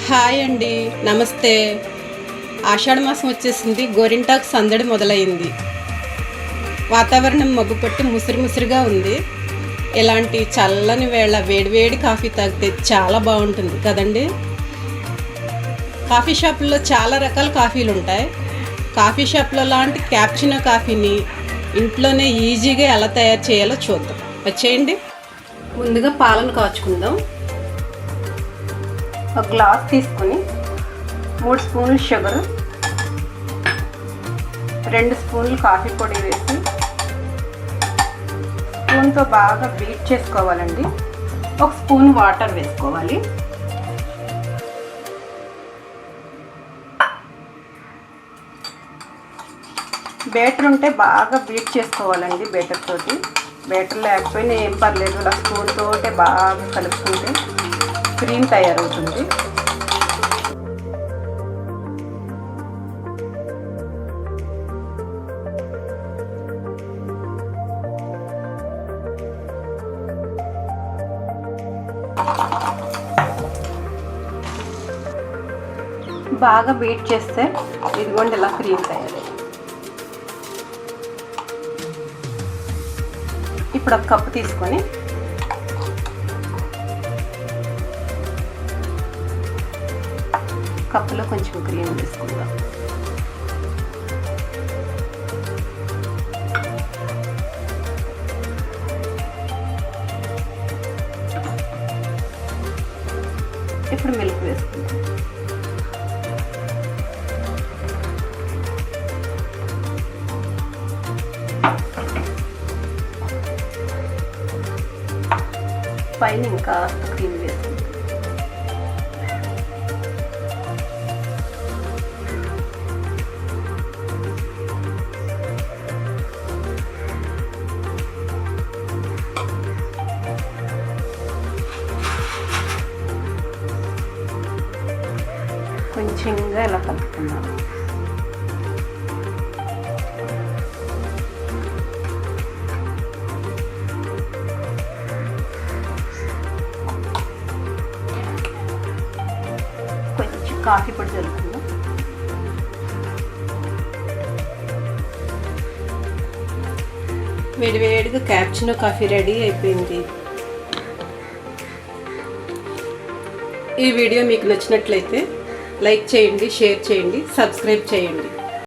Hi అండి, నమస్తే. ఆషాఢ మాసం వచ్చేసింది. గోరింటాకు సందడి మొదలైంది. వాతావరణం మబ్బుపట్టి ముసిరిగా ఉంది. ఇలాంటి చల్లని వేళ వేడివేడి కాఫీ తాగితే చాలా బాగుంటుంది కదండి. కాఫీ షాపుల్లో చాలా రకాల కాఫీలు ఉంటాయి. కాఫీ షాప్లో లాంటి క్యాప్చినో కాఫీని ఇంట్లోనే ఈజీగా ఎలా తయారు చేయాలో చూద్దాం. వచ్చేయండి. ముందుగా పాలను కాచుకుందాం. ఒక గ్లాస్ తీసుకొని 3 స్పూన్లు షుగర్, 2 స్పూన్లు కాఫీ పొడి వేసి స్పూన్తో బాగా బీట్ చేసుకోవాలండి. 1 స్పూన్ వాటర్ వేసుకోవాలి. బేటర్ ఉంటే బాగా బీట్ చేసుకోవాలండి. బేటర్ తోటి, బేటర్ లేకపోయినా ఏం పర్లేదు, ఇలా స్పూన్ తోటే బాగా కలుపుకుంటే క్రీమ్ తయారవుతుంది. బాగా బీట్ చేస్తే ఇదిగోండి ఇలా క్రీమ్ తయారవుతుంది. ఇప్పుడు ఒక కప్పు తీసుకొని కప్పులో కొంచెం క్రీమ్ వేసుకుందాం. ఇప్పుడు మిల్క్ వేసుకుందాం. పైన ఇంకా క్రీమ్ వేసుకుందాం. కొంచెంగా ఇలా కలుపుకుందాం. కొంచెం కాఫీ పొడి జరుగుతుందా. వేడివేడిగా క్యాప్చినో కాఫీ రెడీ అయిపోయింది. ఈ వీడియో మీకు నచ్చినట్లయితే లైక్ చేయండి, షేర్ చేయండి, సబ్స్క్రైబ్ చేయండి.